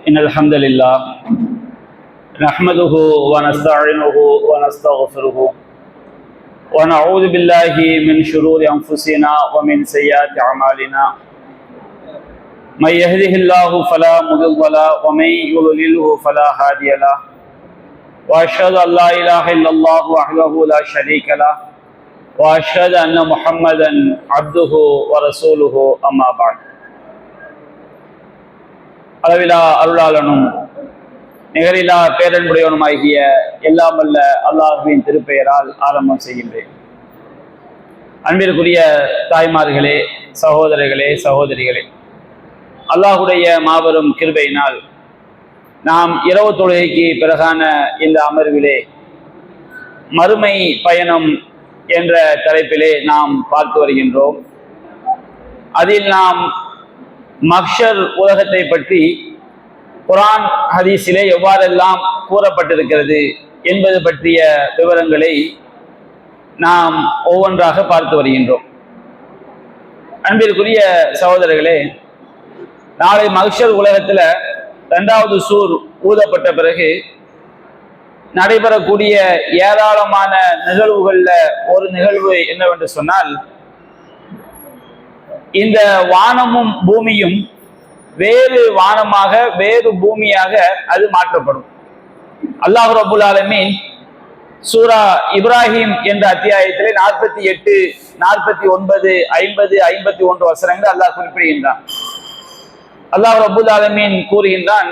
إن الحمد لله نحمده ونستعينه ونستغفره ونعوذ بالله من شرور أنفسنا ومن سيئات أعمالنا من يهده الله فلا مضل له ومن يضلله فلا هادي له وأشهد أن لا إله إلا الله وحده لا شريك له وأشهد أن محمدا عبده ورسوله أما بعد அளவிலா அருளாளனும் நிகரிலா பேரன்புடையவனுமாகிய எல்லாம் வல்ல அல்லாஹ்வின் திருப்பெயரால் ஆரம்பம் செய்கின்றேன். அன்பிற்குரிய தாய்மார்களே, சகோதரர்களே, சகோதரிகளே, அல்லாஹுடைய மாபெரும் கிருபையினால் நாம் இரவு தொழுகைக்கு பிறகான இந்த அமர்விலே மறுமை பயணம் என்ற தலைப்பிலே நாம் பார்த்து வருகின்றோம். அதில் நாம் மஹ்ஷர் உலகத்தை பற்றி குர்ஆன் ஹதீஸிலே எவ்வாறெல்லாம் கூறப்பட்டிருக்கிறது என்பது பற்றிய விவரங்களை நாம் ஒவ்வொன்றாக பார்த்து வருகின்றோம். அன்பிற்குரிய சகோதரர்களே, நாளை மஹ்ஷர் உலகத்துல 2வது சூர் ஊதப்பட்ட பிறகு நடைபெறக்கூடிய ஏராளமான நிகழ்வுகள்ல ஒரு நிகழ்வு என்னவென்று சொன்னால், இந்த வானமும் பூமியும் வேறு வானமாக வேறு பூமியாக அது மாற்றப்படும். அல்லாஹ் ரப்புல் ஆலமீன் சூரா இப்ராஹிம் என்ற அத்தியாயத்திலே 48, 49, 50, 51 வசனங்கள் அல்லாஹ் குறிப்பிடுகின்றான். அல்லாஹ் ரப்புல் ஆலமீன் கூறுகின்றான்,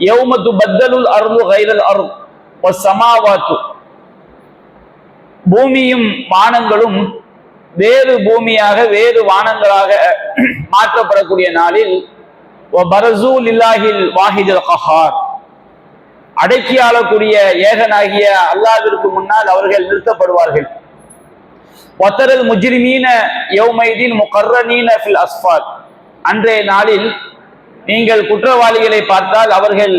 யௌம துபத்தலுல் அர்து கைரல் அர்து வஸ்ஸமாவாத்து, பூமியும் வானங்களும் வேறு பூமியாக வேறு வானங்களாக மாற்றப்படக்கூடிய நாளில் வபரஸூ லில்லாஹில் வாஹிதுல் கஹார், அடக்கி ஆளக்கூடிய ஏகனாகிய அல்லாஹ்விற்கு முன்னால் அவர்கள் நிறுத்தப்படுவார்கள். வதரல் முஜ்ரிமீன யௌமைதீன் முகர்ரனீன ஃபில் அஸ்ஃபாத், அன்றைய நாளில் நீங்கள் குற்றவாளிகளை பார்த்தால் அவர்கள்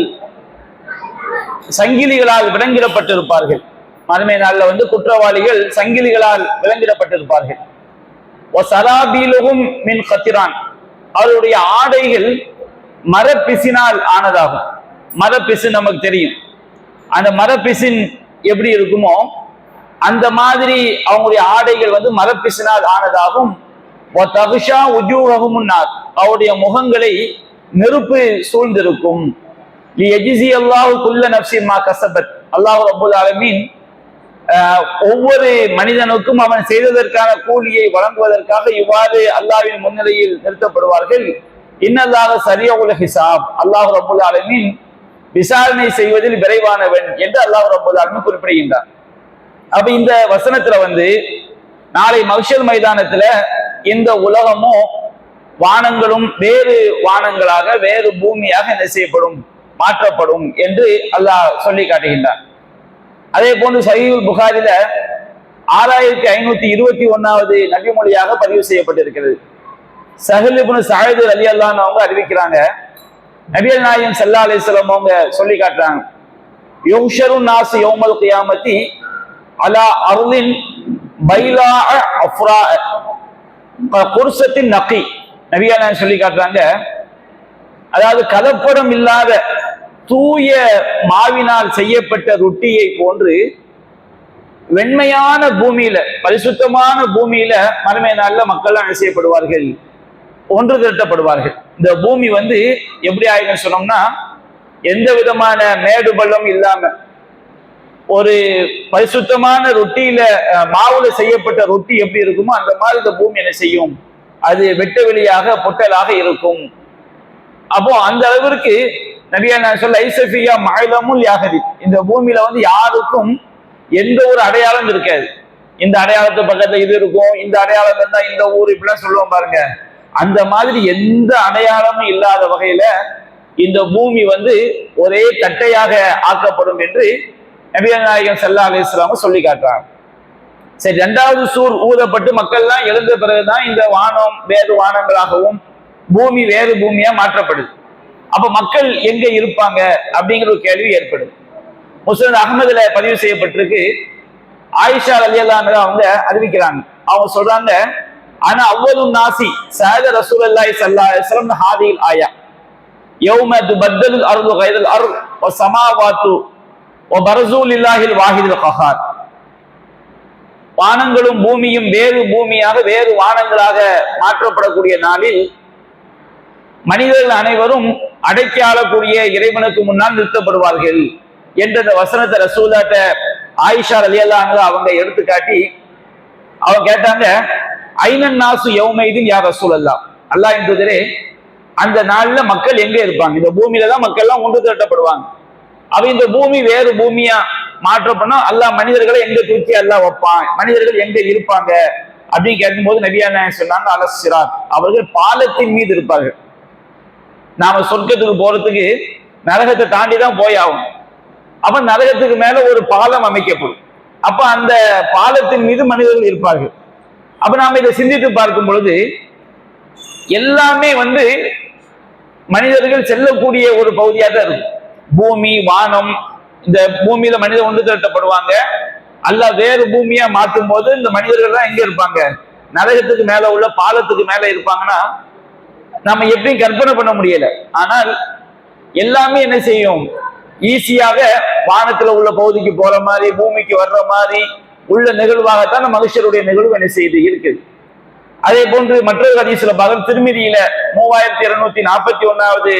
சங்கிலிகளால் விலங்கிடப்பட்டிருப்பார்கள். மறுமை நாளில் குற்றவாளிகள் சங்கிலிகளால் விலங்கிடப்பட்டிருப்பார்கள். வஸராபீலுஹும் மின் கத்திரான், அவருடைய ஆடைகள் மரப்பிசினால் ஆனதாகும். மரப்பிசு நமக்கு தெரியும், அந்த மரப்பிசின் எப்படி இருக்குமோ அந்த மாதிரி அவங்களுடைய ஆடைகள் மரப்பிசினால் ஆனதாகும். வதகுஷா உஜூஹஹும் நார், அவருடைய முகங்களை நெருப்பு சூழ்ந்திருக்கும். லியஜ்ஸி அல்லாஹு குல்ல நஃப்ஸின் மா கஸபத், அல்லாஹ் ரப்புல் ஆலமீன் ஒவ்வொரு மனிதனுக்கும் அவன் செய்ததற்கான கூலியை வழங்குவதற்காக இவ்வாறு அல்லாஹ்வின் முன்னிலையில் நிறுத்தப்படுவார்கள். இன்னல்லாஹ ஸரீஉல் ஹிசாப், அல்லாஹ் ரப்புல் ஆலமீன் விசாரணை செய்வதில் விரைவானவன் என்று அல்லாஹ் ரப்புல் ஆலமீன் குறிப்பிடுகின்றார். அப்ப இந்த வசனத்துல நாளை மஹ்ஷர் மைதானத்துல இந்த உலகமும் வானங்களும் வேறு வானங்களாக வேறு பூமியாக என்ன செய்யப்படும், மாற்றப்படும் என்று அல்லாஹ் சொல்லி காட்டுகின்றார். அதே போன்று சஹீஹுல் புகாரில 6521வது நபிமொழியாக பதிவு செய்யப்பட்டிருக்கிறது. சஹல் இப்னு சஅத் ரலியல்லாஹு அன்ஹு அவங்க அறிவிக்கிறாங்க, நபிகள் நாயகம் ஸல்லல்லாஹு அலைஹி வஸல்லம் அவங்க சொல்லி காட்டுறாங்க, யுஹ்ஷரு நாஸ் யௌமல் கியாமத்தி அலா அர்லின் பைலா அஃப்ரா குர்சத்தின் நகி, நபிகள் நாயகம் சொல்லி காட்டுறாங்க, அதாவது கலப்படம் இல்லாத தூய மாவினால் செய்யப்பட்ட ரொட்டியை போன்று வெண்மையான பூமியில, பரிசுத்தமான பூமியில மறுமை நாள்ல மக்கள் செய்யப்படுவார்கள், ஒன்று திரட்டப்படுவார்கள். இந்த பூமி எப்படி ஆயிடும் சொன்னோம்னா, எந்த விதமான மேடு பள்ளம் இல்லாம ஒரு பரிசுத்தமான ரொட்டியில மாவுல செய்யப்பட்ட ரொட்டி எப்படி இருக்குமோ அந்த மாதிரி இந்த பூமி என்ன செய்யும், அது வெட்ட வெளியாக பொட்டலாக இருக்கும். அப்போ அந்த அளவிற்கு நபிகள் நாயகம் சொல்ல ஐசஃபியா மஅலமுல் யாஹதி, இந்த பூமியில யாருக்கும் எந்த ஒரு அடையாளம் இருக்காது. இந்த அடையாளத்து பக்கத்துல இது இருக்கும், இந்த அடையாளம் இருந்தா இந்த ஊர், இப்படிலாம் சொல்லுவோம் பாருங்க, அந்த மாதிரி எந்த அடையாளமும் இல்லாத வகையில இந்த பூமி ஒரே தட்டையாக ஆக்கப்படும் என்று நபிகள் நாயகம் ஸல்லல்லாஹு அலைஹி வஸல்லம் சொல்லி காட்டுறாங்க. சரி, 2வது சூர் ஊதப்பட்டு மக்கள்லாம் எழுந்த பிறகுதான் இந்த வானம் வேறு வானங்களாகவும் பூமி வேறு பூமியா மாற்றப்படுது. அப்ப மக்கள் எங்க இருப்பாங்க அப்படிங்கிற ஒரு கேள்வி ஏற்படுது. முஸ்னத் அஹ்மதுல பதிவு செய்யப்பட்டிருக்கு. ஆயிஷா ரலியல்லாஹு அன்ஹா அவங்க அறிவிக்கிறாங்க, அவங்க சொல்றாங்க, ஆனா அவ்வளவு நாசி சஹத ரசூலுல்லாஹி ஸல்லல்லாஹு அலைஹி வஸல்லம் ஹாதில் ஆயா, யௌம துபத்தலுல் அர்து கைரல் அர்த் வஸ்ஸமாவாத்து வபரஸூ லில்லாஹில் வாஹிதுல் கஹார். வானங்களும் பூமியும் வேறு பூமியாக வேறு வானங்களாக மாற்றப்படக்கூடிய நாளில் மனிதர்கள் அனைவரும் அடக்கி ஆளக்கூடிய இறைவனுக்கு முன்னால் நிறுத்தப்படுவார்கள் என்ற வசனத்தை ரசூலாட்ட ஆயிஷா ரலியல்லாஹு அன்ஹா அவங்க எடுத்துக்காட்டி அவங்க கேட்டாங்க, ஐனன் நாசு யௌமைதின் யா ரசூலல்லாஹ், அல்லாஹ் என்பதே அந்த நாள்ல மக்கள் எங்க இருப்பாங்க? இந்த பூமியில தான் மக்கள் எல்லாம் ஒன்று திரட்டப்படுவாங்க. அவ இந்த பூமி வேறு பூமியா மாற்றப்படனா அல்லாஹ் மனிதர்களை எங்க தூக்கி அல்லாஹ் வைப்பான், மனிதர்கள் எங்க இருப்பாங்க அப்படின்னு கேட்கும்போது நபியா நாயகம் சொன்னாங்க, அலஸ்ஸிராத், அவர்கள் பாலத்தின் மீது இருப்பார்கள். நாம சொர்க்கத்துக்கு போறதுக்கு நரகத்தை தாண்டி தான் போய் ஆகும். அப்ப நரகத்துக்கு மேல ஒரு பாலம் அமைக்கப்படும். அப்ப அந்த பாலத்தின் மீது மனிதர்கள் இருப்பார்கள். அப்ப நாம இதை சிந்தித்து பார்க்கும் பொழுது எல்லாமே மனிதர்கள் செல்லக்கூடிய ஒரு பகுதியாக தான் இருக்கும். பூமி, வானம், இந்த பூமியில மனிதர் ஒன்று திரட்டப்படுவாங்க. அல்லாஹ் வேறு பூமியா மாற்றும் போது இந்த மனிதர்கள் தான் எங்க இருப்பாங்க? நரகத்துக்கு மேல உள்ள பாலத்துக்கு மேல இருப்பாங்கன்னா நம்ம எப்படியும் கற்பனை பண்ண முடியல. ஆனால் எல்லாமே என்ன செய்யும்? ஈஸியாக வானத்துல உள்ள பகுதிக்கு போற மாதிரி, பூமிக்கு வர்ற மாதிரி உள்ள நிகழ்வாகத்தான் நம்ம மனுஷருடைய நிகழ்வு என்ன செய்து இருக்குது. அதே போன்று மற்றொரு ஹதீஸ்ல பார்க்க திருமிதியில 3241வது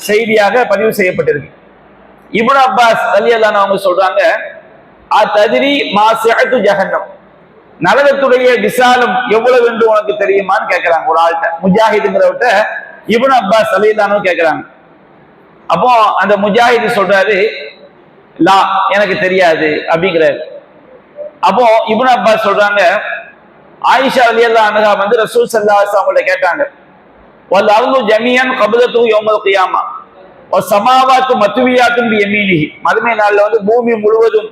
செய்தியாக பதிவு செய்யப்பட்டிருக்கு. இப்னு அப்பாஸ் ரலியல்லாஹு அன்ஹு அவங்க சொல்றாங்க, தத்ரி மா சிஅத்து ஜஹன்னம், நரகத்துடைய விசாலம் எவ்வளவு என்று உனக்கு தெரியுமான்னு கேட்கிறாங்க ஒரு ஆள்கிட்ட. முஜாஹிதுங்கிறவட்ட இப்னு அப்பாஸ் ரலியல்லாஹு அன்ஹு கேட்கிறாங்க. அப்போ அந்த முஜாஹிது சொல்றாரு, லா, எனக்கு தெரியாது அப்படிங்கிறாரு. அப்போ இப்னு அப்பாஸ் சொல்றாங்க, ஆயிஷா ரலியல்லாஹு அன்ஹா ரசூல் ஸல்லல்லாஹு அலைஹி வஸல்லம் கிட்ட கேட்டாங்க, வல் அர்து ஜமீஅன் கப்லத்து யௌமல் கியாமா வஸ் ஸமாவாத்து மத்வியாத்துன் பியமீனிஹி, மறுமை நாள்ல பூமி முழுவதும்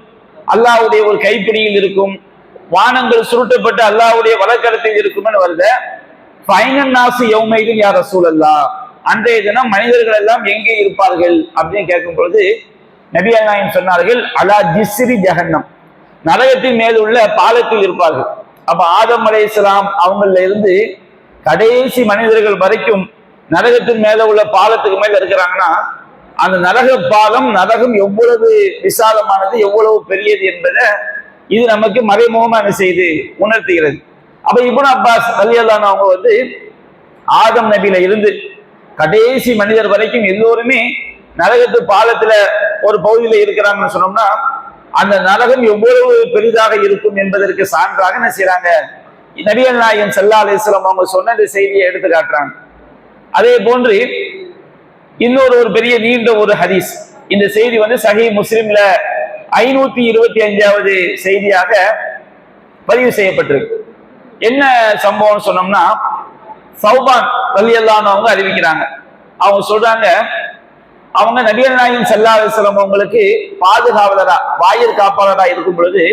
அல்லாஹ்வுடைய ஒரு கைப்பிடியில் இருக்கும், வானங்கள் சுருட்டப்பட்டு அல்லாஹ்வுடைய வலக்கரத்தில் இருக்கும்னு வருது. ஃபைனன் நாசு யௌமைதின் யா ரசூலல்லாஹ், அன்றைய தினம் மனிதர்கள் எல்லாம் எங்கே இருப்பார்கள் அப்படின்னு கேட்கும் பொழுது நபிகள் நாயகம் சொன்னார்கள், அலா ஜிஸ்ரி ஜஹன்னம், நரகத்தின் மேல் உள்ள பாலத்தில் இருப்பார்கள். அப்ப ஆதம் அலைஹிஸ்ஸலாம் அவங்கள இருந்து கடைசி மனிதர்கள் வரைக்கும் நரகத்தின் மேல உள்ள பாலத்துக்கு மேல இருக்கிறாங்கன்னா அந்த நரக பாலம், நரகம் எவ்வளவு விசாலமானது, எவ்வளவு பெரியது என்பதை இது நமக்கு மறைமுகமா என்ன செய்து உணர்த்துகிறது. அப்ப இப்னு அப்பாஸ் ரலியல்லாஹு அன்ஹு அவங்க ஆதம் நபியில இருந்து கடைசி மனிதர் வரைக்கும் எல்லோருமே நரகத்து பாலத்துல ஒரு பகுதியில இருக்கிறாங்கன்னு சொன்னோம்னா அந்த நரகம் எவ்வளவு பெரிதாக இருக்கும் என்பதற்கு சான்றாக என்ன செய்யறாங்க, நபிகள் நாயகம் ஸல்லல்லாஹு அலைஹி வஸல்லம் அவங்க சொன்ன இந்த செய்தியை எடுத்து காட்டுறாங்க. அதே போன்று இன்னொரு பெரிய நீண்ட ஒரு ஹதீஸ், இந்த செய்தி சஹீஹ் முஸ்லிம்ல 525வது செய்தியாக பதிவு செய்யப்பட்டிருக்கு. என்ன சம்பவம் சொன்னோம்னா, சௌபான் ரலியல்லாஹு அன்ஹு அவங்க அறிவிக்கிறாங்க. அவங்க சொல்றாங்க, அவங்க நபிகள் நாயகம் ஸல்லல்லாஹு அலைஹி வஸல்லம் அவங்களுக்கு பாதுகாவலரா, வாயிற் காப்பாளரா இருக்கும் பொழுது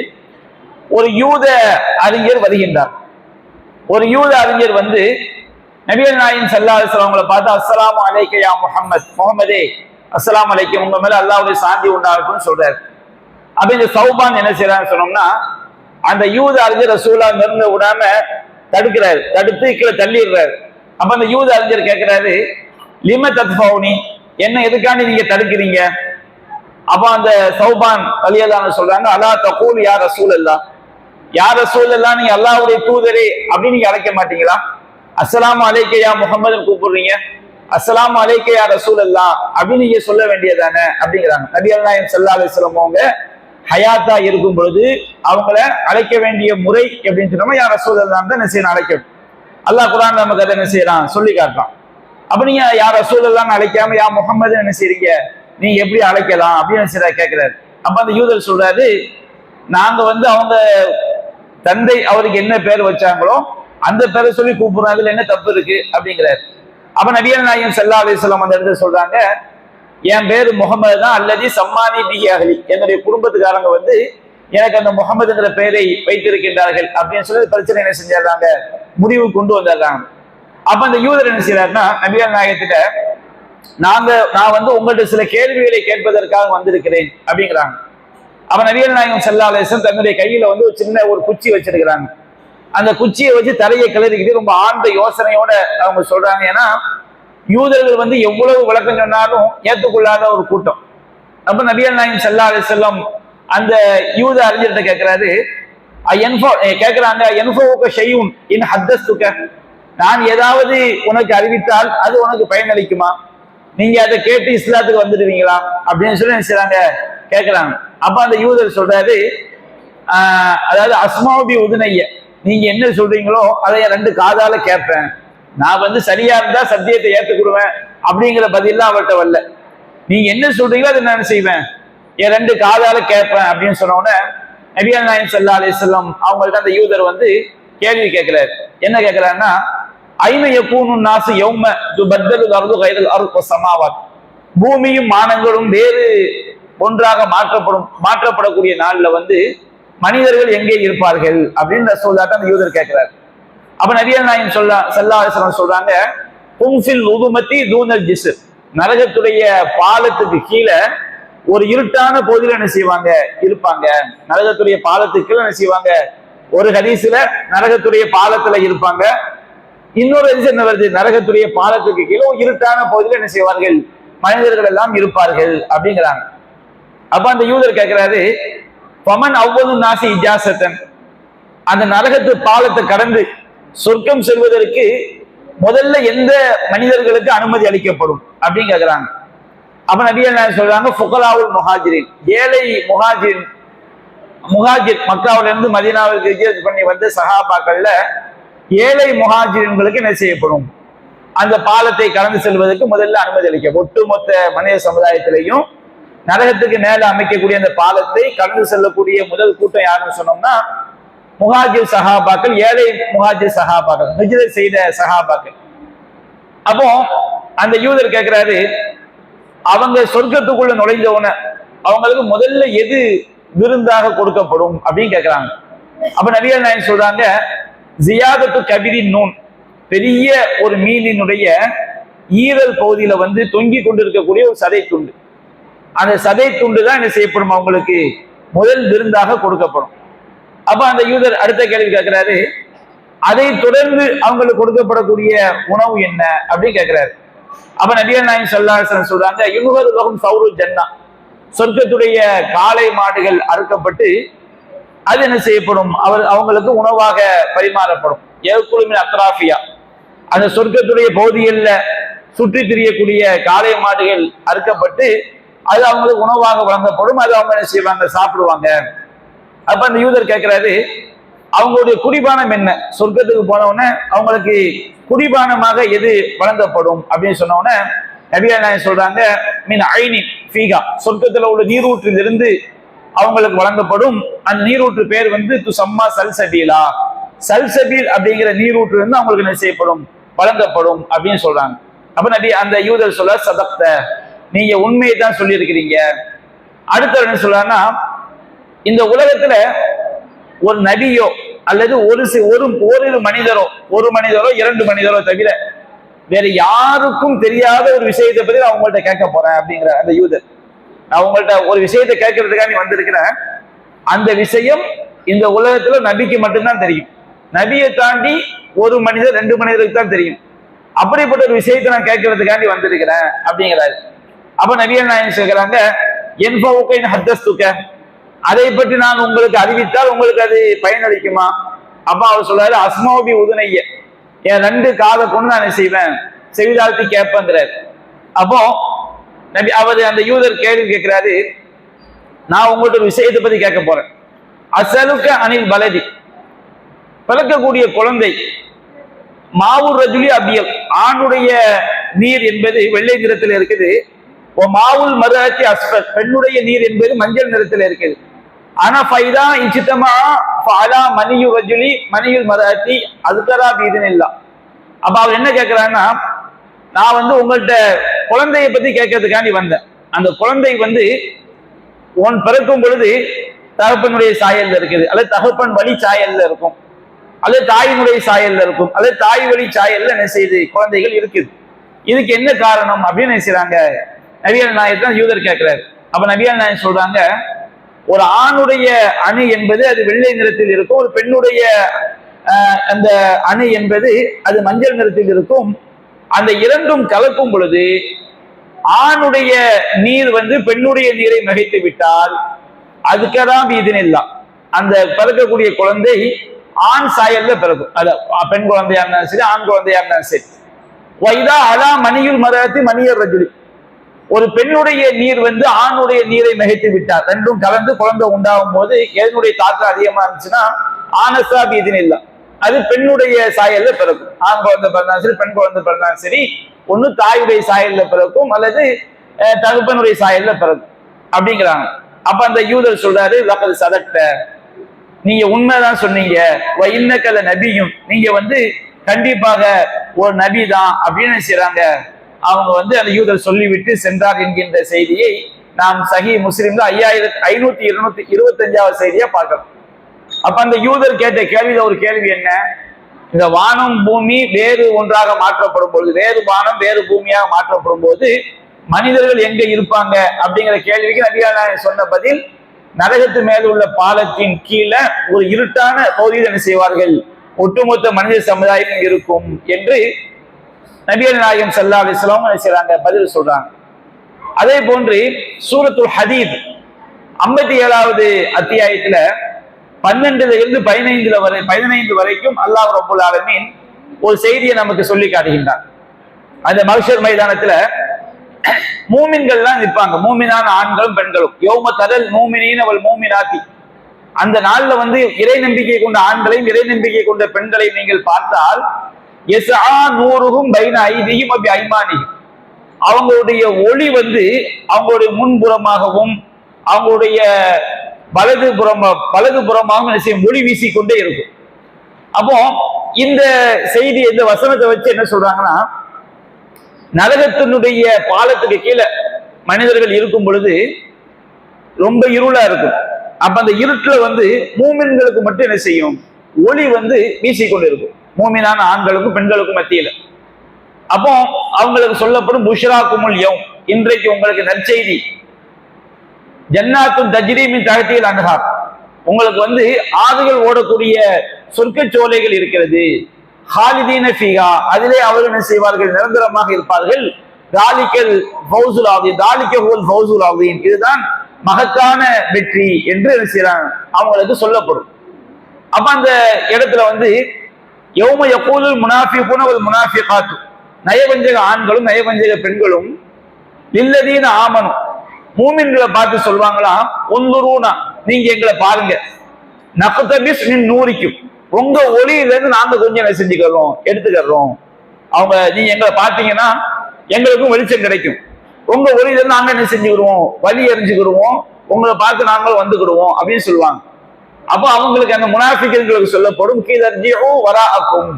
ஒரு யூத அறிஞர் வருகின்றார். ஒரு யூத அறிஞர் நபிகள் நாயகம் ஸல்லல்லாஹு அலைஹி வஸல்லம் அவங்களை பார்த்து, அஸ்ஸலாமு அலைக்க யா முஹம்மத், முகமதே அஸ்ஸலாமு அலைக்கும், உங்க மேல அல்லாஹ்வுடைய சாந்தி உண்டாகட்டும்னு சொல்றாரு. அப்ப இந்த சௌபான் என்ன செய்யறான்னு சொன்னோம்னா, அந்த யூத அறிஞர் ரசூலா நெருங்க விடாம தடுக்கிறாரு, தடுத்து கீழே தள்ளிடுறாரு. அப்ப அந்த யூத அறிஞர் கேட்கிறாரு, லிம தத்ஃபௌனி, என்ன எதுக்காண்டி நீங்க தடுக்கிறீங்க? அப்ப அந்த சௌபான் ரலியல்லாஹு அன்ஹு சொல்றாங்க, அலா தகூல் யா ரசூலல்லாஹ், யா ரசூலல்லாஹ், நீங்க அல்லாஹ்வுடைய தூதரே அப்படின்னு நீங்க அழைக்க மாட்டீங்களா? அஸ்ஸலாமு அலைக்க யா முஹம்மதுன்னு கூப்பிடுறீங்க, அஸ்ஸலாமு அலைக்க யா ரசூலல்லாஹ் அப்படின்னு நீங்க சொல்ல வேண்டியதானே அப்படிங்கிறாங்க. நபிகள் நாயகம் ஸல்லல்லாஹு அலைஹி வஸல்லம் அவங்க ஹயாத்தா இருக்கும் பொழுது அவங்கள அழைக்க வேண்டிய முறை எப்படின்னு சொன்னோம்னா, யா ரசூலல்லாஹ் தான் என்ன செய்யணும், அழைக்கணும். அல்லாஹ் குர்ஆன் நமக்கு அதை என்ன செய்யறான், சொல்லி காட்டுறான். அப்ப நீங்க யா ரசூலல்லாஹ் அழைக்காம யா முஹம்மது என்ன செய்றீங்க, நீங்க எப்படி அழைக்கலாம் அப்படின்னு கேட்கிறாரு. அப்ப அந்த யூதர் சொல்றாரு, நாங்க அவங்க தந்தை அவருக்கு என்ன பேர் வச்சாங்களோ அந்த பேரை சொல்லி கூப்பிடுறோம், அதுல என்ன தப்பு இருக்கு அப்படிங்கிறாரு. அப்ப நபிகள் நாயகம் ஸல்லல்லாஹு அலைஹி வஸல்லம் அந்த இடத்துல சொல்றாங்க, என் பேரு முகமது தான், அல்லது சம்மானி பிஹி அஹ்லி, என்னுடைய குடும்பத்துக்காரங்க எனக்கு அந்த முகமதுங்கிற பெயரை வைத்திருக்கின்றார்கள் அப்படின்னு சொல்லி பிரச்சனை என்ன செஞ்சாங்க, முடிவு கொண்டு வந்துடுறாங்க. அப்ப அந்த யூதர் என்ன செய்யறாருன்னா, நபிகள் நாயகத்திட்ட நான் உங்கள்ட்ட சில கேள்விகளை கேட்பதற்காக வந்திருக்கிறேன் அப்படிங்கிறாங்க. அப்ப நபிகள் நாயகம் ஸல்லல்லாஹு அலைஹி வஸல்லம் தன்னுடைய கையில ஒரு சின்ன ஒரு குச்சி வச்சிருக்கிறாங்க. அந்த குச்சியை வச்சு தரையை கிளறிக்கிட்டு ரொம்ப ஆழ்ந்த யோசனையோட அவங்க சொல்றாங்க. ஏன்னா யூதர்கள் வந்து எவ்வளவு விளக்கம் சொன்னாலும் ஏற்றுக்கொள்ளாத ஒரு கூட்டம். அப்ப நபிகள் நாயகம் ஸல்லல்லாஹு அலைஹி வஸல்லம் அந்த யூத அறிஞர்கிட்ட கேட்கிறாரு, கேட்கிறாங்க, ஷைஉன் இன் ஹத்தஸ்துக, நான் ஏதாவது உனக்கு அறிவித்தால் அது உனக்கு பயனளிக்குமா, நீங்க அதை கேட்டு இஸ்லாத்துக்கு வந்துடுவீங்களா அப்படின்னு சொல்லி நினைச்சாங்க கேட்கிறாங்க. அப்ப அந்த யூதர் சொல்றாரு, அதாவது அஸ்மாபி உதுனைய, நீங்க என்ன சொல்றீங்களோ அதை ரெண்டு காதால கேட்பேன், நான் வந்து சரியா இருந்தா சத்தியத்தை ஏற்றுக்கிடுவேன் அப்படிங்கிற பதிலாம் அவர்கிட்ட வரல, நீங்க என்ன சொல்றீங்களோ அதை நான் செய்வேன், என் ரெண்டு காதால கேட்பேன் அப்படின்னு சொன்ன உடனே நபிகள் நாயகம் ஸல்லல்லாஹு அலைஹி வஸல்லம் அவங்கள்ட்ட அந்த யூதர் வந்து கேள்வி கேட்கிறாரு. என்ன கேட்கிறாருன்னா, ஐன யகூனு நாசு யௌம துபத்தலுல் அர்து கைரல் அர்து வஸ்ஸமாவாத், பூமியும் மானங்களும் வேறு ஒன்றாக மாற்றப்படக்கூடிய நாள்ல வந்து மனிதர்கள் எங்கே இருப்பார்கள் அப்படின்னு ரசூலுல்லாஹ் அந்த யூதர் கேட்கிறார். அப்ப நபிகள் நாயகம் ஸல்லல்லாஹு அலைஹி வஸல்லம் சொல்றாங்க, கும்ஃபில் உதுமத்தி தூனல் ஜிஸ்ர், நரகத்துடைய பாலத்துக்கு கீழே ஒரு இருட்டான பகுதியில் என்ன செய்வாங்க இருப்பாங்க, நரகத்துடைய பாலத்துக்கு கீழே என்ன செய்வாங்க, ஒரு ஹதீஸ்ல நரகத்துடைய பாலத்துல இருப்பாங்க, இன்னொரு ஹதீஸ் என்ன வருது, நரகத்துடைய பாலத்துக்கு கீழே ஒரு இருட்டான பகுதியில் என்ன செய்வார்கள், மனிதர்கள் எல்லாம் இருப்பார்கள் அப்படிங்கிறாங்க. அப்ப அந்த யூதர் கேட்கிறாரு, பமன் அவ்வளவு நாசி இஜாசத்தன், அந்த நரகத்து பாலத்தை கடந்து சொர்க்கம் செல்வதற்கு முதல்ல எந்த மனிதர்களுக்கு அனுமதி அளிக்கப்படும் அப்படின்னு கேட்கிறாங்க. அப்ப நபிகள் நாயகம் சொல்றாங்க, ஃபுகராவுல் முஹாஜிரின், ஏழை முஹாஜிர் மக்காவில இருந்து மதீனாவுக்கு ஹிஜ்ரத் பண்ணி வந்த சஹாபாக்கள்ல ஏழை முஹாஜிர்களுக்கு என்ன செய்யப்படும், அந்த பாலத்தை கடந்து செல்வதற்கு முதல்ல அனுமதி அளிக்க, ஒட்டுமொத்த மனித சமுதாயத்திலையும் நரகத்துக்கு மேல அமைக்கக்கூடிய அந்த பாலத்தை கடந்து செல்லக்கூடிய முதல் கூட்டம் யாருன்னு சொன்னோம்னா முஹாஜிர் சஹாபாக்கள், ஏழை முஹாஜிர் சஹாபாக்கள், ஹிஜ்ரத் செய்த சஹாபாக்கள். அப்போ அந்த யூதர் கேட்கிறாரு, அவங்க சொர்க்கத்துக்குள்ள நுழைஞ்சவன அவங்களுக்கு முதல்ல எது விருந்தாக கொடுக்கப்படும் அப்படின்னு கேட்கிறாங்க. அப்ப நபிகள் நாயகம் சொல்றாங்க, ஜியாதத்து கபிரின் நூன், பெரிய ஒரு மீனினுடைய ஈரல் பகுதியில வந்து தொங்கி கொண்டிருக்கக்கூடிய ஒரு சதை துண்டு, அந்த சதை துண்டு தான் என்ன செய்யப்படும், அவங்களுக்கு முதல் விருந்தாக கொடுக்கப்படும். அப்ப அந்த யூதர் அடுத்த கேள்வி கேட்கிறாரு, அதை தொடர்ந்து அவங்களுக்கு கொடுக்கப்படக்கூடிய உணவு என்ன அப்படின்னு கேட்கிறாரு. அப்ப நபிகள் நாயகம் ஸல்லல்லாஹு அலைஹி வஸல்லம் சொல்றாங்க, யுஹரு லஹும் சௌரு ஜன்னா, சொர்க்கத்துடைய காளை மாடுகள் அறுக்கப்பட்டு அது என்ன செய்யப்படும், அவங்களுக்கு உணவாக பரிமாறப்படும். ஏகுலுமின் அத்ராஃபியா, அந்த சொர்க்கத்துடைய பகுதிகளில் சுற்றி திரியக்கூடிய காளை மாடுகள் அறுக்கப்பட்டு அது அவங்களுக்கு உணவாக வழங்கப்படும், அது அவங்க என்ன செய்வாங்க, சாப்பிடுவாங்க. அப்ப அந்த யூதர் கேட்கிறாரு, அவங்களுடைய குடிபானம் என்ன, சொர்க்கத்துக்கு போன உடனே அவங்களுக்கு குடிபானமாக எது வழங்கப்படும் அப்படின்னு சொன்ன உடனே நபிகள் நாயகம் சொல்றாங்க, மீன் ஐனி ஃபீகா, சொர்க்கத்துல உள்ள நீரூற்றில் இருந்து அவங்களுக்கு வழங்கப்படும். அந்த நீரூற்று பேர் வந்து துசம்மா சல்சபீலா, சல்சபீல் அப்படிங்கிற நீரூற்று இருந்து அவங்களுக்கு என்ன செய்யப்படும், வழங்கப்படும் அப்படின்னு சொல்றாங்க. அப்ப நபி அந்த யூதர் சொல்ல, சதக்த, நீங்க உண்மையை தான் சொல்லி இருக்கிறீங்க. அடுத்த என்ன சொல்றாங்கன்னா, இந்த உலகத்துல ஒரு நபியோ அல்லது ஒரு மனிதரோ இரண்டு மனிதரோ தவிர வேற யாருக்கும் தெரியாத ஒரு விஷயத்தை பத்தி நான் உங்கள்ட்ட கேட்க போறேன் அப்படிங்கிற அந்த யூதர். நான் உங்கள்ட்ட ஒரு விஷயத்தை கேட்கறதுக்காக நீ வந்திருக்கிறேன், அந்த விஷயம் இந்த உலகத்துல நபிக்கு மட்டும்தான் தெரியும், நபியை தாண்டி ஒரு மனிதர் ரெண்டு மனிதருக்கு தான் தெரியும், அப்படிப்பட்ட ஒரு விஷயத்தை நான் கேட்கறதுக்காண்டி வந்திருக்கிறேன் அப்படிங்கிறாரு. அப்ப நபிகள் நாயகம் சொல்றாங்க, அதை பற்றி நான் உங்களுக்கு அறிவித்தால் உங்களுக்கு அது பயனளிக்குமா? அப்ப அவர் சொல்றாரு, அஸ்மாபி உதுனைய, என் ரெண்டு காதை கொண்டு நான் செய்வேன், செவிதாழ்த்தி கேட்பேங்கிறார். அப்போ அவர் அந்த யூதர் கேள்வி கேட்கிறாரு, நான் உங்கள்ட்ட ஒரு விஷயத்தை பத்தி கேட்க போறேன். அசலுக்க அனில் பலதி, பிறக்கக்கூடிய குழந்தை, மாவூர் ரஜுலி அபியல், ஆணுடைய நீர் என்பது வெள்ளை நிறத்தில் இருக்குது, மாவுல் மருஅத்தி அஸ்ஃபர், பெண்ணுடைய நீர் என்பது மஞ்சள் நிறத்தில் இருக்குது. ஆனா ஃபைதா இச்சித்தமா ஃபாலா மனியு ரஜுலி மனியுல் மருஅத்தி அஸ்கரா பீதினில்லா. அப்ப அவர் என்ன கேட்கிறாருன்னா, நான் வந்து உங்கள்கிட்ட குழந்தையை பத்தி கேட்கறதுக்காண்டி வந்தேன். அந்த குழந்தை வந்து உன் பிறக்கும் பொழுது தகப்பனுடைய சாயல்ல இருக்குது, அல்லது தகப்பன் வழி சாயல்ல இருக்கும், அல்லது தாயினுடைய சாயல்ல இருக்கும், அல்லது தாய் வழி சாயல்ல என்ன செய்யுது, குழந்தைகள் இருக்குது. இதுக்கு என்ன காரணம் அப்படின்னு நினைச்சாங்க நபிகள் நாயகம் யூதர் கேட்கிறாரு. அப்ப நபிகள் நாயகம் சொல்றாங்க, ஒரு ஆணுடைய அணு என்பது அது வெள்ளை நிறத்தில் இருக்கும், ஒரு பெண்ணுடைய அந்த அணு என்பது அது மஞ்சள் நிறத்தில் இருக்கும். அந்த இரண்டும் கலக்கும் பொழுது ஆணுடைய நீர் வந்து பெண்ணுடைய நீரை மிகைத்து விட்டால் அதுக்கதான் வீதினில்லா அந்த பிறக்கக்கூடிய குழந்தை ஆண் சாயல்ல பிறக்கும். அது பெண் குழந்தையா இருந்தாலும் சரி, ஆண் குழந்தையா இருந்தாலும் சரி. வைதா அலா மணியுல் மரத்தி மணியர் ரஜுலி, ஒரு பெண்ணுடைய நீர் வந்து ஆணுடைய நீரை மிகைத்து விட்டார், ரெண்டும் கலந்து குழந்தை உண்டாகும் போது எதனுடைய தாக்கம் அதிகமா இருந்துச்சுன்னா ஆனசா வீதினில்லா, அது பெண்ணுடைய சாயல்ல பிறக்கும். ஆண் குழந்தை பிறந்தாலும் சரி, பெண் குழந்தை பிறந்தாலும் சரி, ஒண்ணு தாயுடைய சாயல்ல பிறக்கும் அல்லது தகப்பனுடைய சாயல்ல பிறக்கும் அப்படிங்கிறாங்க. அப்ப அந்த யூதர் சொல்றாரு, லக்கது சதக்த, நீங்க உண்மைதான் சொன்னீங்க, இன்னக்கல நபியும், நீங்க வந்து கண்டிப்பாக ஒரு நபி தான் அப்படின்னு செய்றாங்க. அவங்க வந்து அந்த யூதர் சொல்லிவிட்டு சென்றார் என்கின்ற செய்தியை நாம் சஹீ முஸ்லிம்ல 5525வது செய்தியா பார்க்கிறோம். அப்ப அந்த யூதர் கேட்ட கேள்வியில ஒரு கேள்வி என்ன, இந்த வானம் பூமி வேறு ஒன்றாக மாற்றப்படும் பொழுது, வேறு வானம் வேறு பூமியாக மாற்றப்படும் போது மனிதர்கள் எங்க இருப்பாங்க அப்படிங்கிற கேள்விக்கு நபிகள் நாயகம் சொன்ன பதில், நரகத்து மேல உள்ள பாலத்தின் கீழே ஒரு இருட்டான பகுதியில் என்ன செய்வார்கள், ஒட்டுமொத்த மனித சமுதாயம் இருக்கும் என்று நபிகள் நாயகம் ஸல்லல்லாஹு அலைஹி வஸல்லம் என்ன செய்றாங்க, பதில் சொல்றாங்க. அதே போன்று சூரத்துல் ஹதீத் 57வது அத்தியாயத்துல 12ல இருந்து 15 வரைக்கும் அல்லாஹ் ரப்பல் ஆலமீன் ஒரு செய்தியை நமக்கு சொல்லி காட்டுகின்றார். அந்த மஹ்ஷர் மைதானத்துல மூமின்கள்லாம் நிற்பாங்க, மூமினான ஆண்களும் பெண்களும். யௌம தரல் மூமினீன வல் மூமினாத்தி, அந்த நாள்ல வந்து இறை நம்பிக்கை கொண்ட ஆண்களையும் இறை நம்பிக்கை கொண்ட பெண்களையும் நீங்கள் பார்த்தால், யஸ்ஆ நூருஹும் பைன ஐதிஹிம் வ பிஐமானிஹிம், அவங்களுடைய ஒளி வந்து அவங்களுடைய முன்புறமாகவும் அவங்களுடைய வலதுபுறமாகவும் என்ன செய்யும், ஒளி வீசிக்கொண்டே இருக்கும். அப்போ இந்த செய்தி, இந்த வசனத்தை வச்சு என்ன சொல்றாங்கன்னா, நரகத்தினுடைய பாலத்துக்கு கீழே மனிதர்கள் இருக்கும் பொழுது ரொம்ப இருளா இருக்கும். அப்ப அந்த இருட்டுல வந்து மூமின்களுக்கு மட்டும் என்ன செய்யும், ஒளி வந்து வீசிக்கொண்டு இருக்கும், மூமினான ஆண்களுக்கும் பெண்களுக்கும் மத்தியில. அப்போ அவங்களுக்கு சொல்லப்படும் புஷ்ராக்குமுல் யௌம், இன்றைக்கு உங்களுக்கு நற்செய்தி, ஜன்னாத்துன் தஜ்ரீ மின் தஹ்திஹில் அன்ஹார், உங்களுக்கு வந்து ஆறுகள் ஓடக்கூடிய சொர்க்க சோலைகள் இருக்கிறது. ஹாலிதீன ஃபீஹா, அதிலே அவர்கள் என்ன செய்வார்கள், நிரந்தரமாக இருப்பார்கள். தாலிகல் ஃபௌசுல் ஆதீம், தாலிக ஹுவல் ஃபௌசுல் ஆதீம், இதுதான் மகத்தான வெற்றி என்று என்ன செய்றாங்க, அவங்களுக்கு சொல்லப்படும். அப்ப அந்த இடத்துல வந்து யௌம யகூலுல் முனாஃபிகூன வல் முனாஃபிகாத், நயவஞ்சக ஆண்களும் நயவஞ்சக பெண்களும் லில்லதீன ஆமனு, மூமின்களை பார்த்து சொல்வாங்களாம், உன்துரூனா, நீங்க எங்களை பாருங்க, நக்தபிஸ் மின் நூரிக்கும், உங்க ஒளியில இருந்து நாங்க கொஞ்சம் என்ன செஞ்சுக்கிறோம், எடுத்துக்கிறோம். அவங்க நீங்க எங்களை பார்த்தீங்கன்னா எங்களுக்கும் வெளிச்சம் கிடைக்கும், உங்க ஒளியில இருந்து நாங்க என்ன செஞ்சுக்கிடுவோம், வழி எறிஞ்சுக்கிடுவோம், உங்களை பார்த்து நாங்களும் வந்துக்கிடுவோம் அப்படின்னு சொல்லுவாங்க. அப்போ அவங்களுக்கு அந்த முனாஃபிகளுக்கு சொல்லப்படும், கீதர்ஜிஉ வராஅக்கும்,